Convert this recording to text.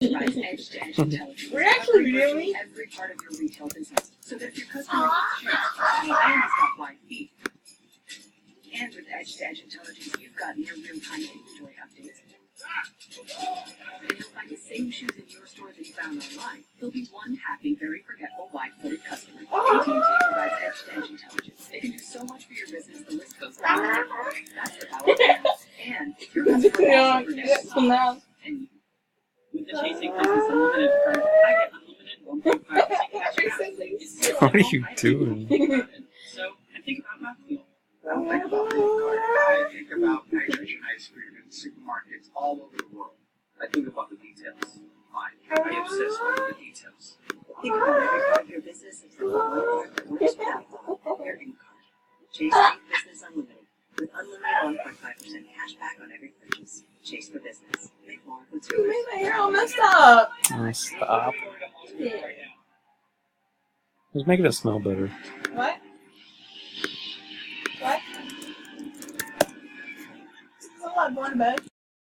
We're actually doing every part of your retail business, so that if your customer needs shoes, and it's got blind feet. And with edge-to-edge intelligence, you've got near real-time inventory updates. And you'll find the same shoes in your store that you found online. There'll be one happy, very forgetful, wide-footed customer. AT&T provides edge-to-edge intelligence. They can do so much for your business, the list goes on. That's the power of it. And if your customer also forgets and you. With the Chasing Business Unlimited card, I get unlimited 1.5% cash. What are you doing? So, I think about my fuel. I don't think about fuel card. I think about hydration ice cream in supermarkets all over the world. I think about the details. I obsess over the details. Think about every part of your business as the one card that works well. Your in card. Chasing Business Unlimited. With unlimited 1.5% cash back on every purchase. Chase for business. Make more with You made my hair all messed up. Oh, stop. Yeah. Just making it smell better. What? What? It's a lot more bed.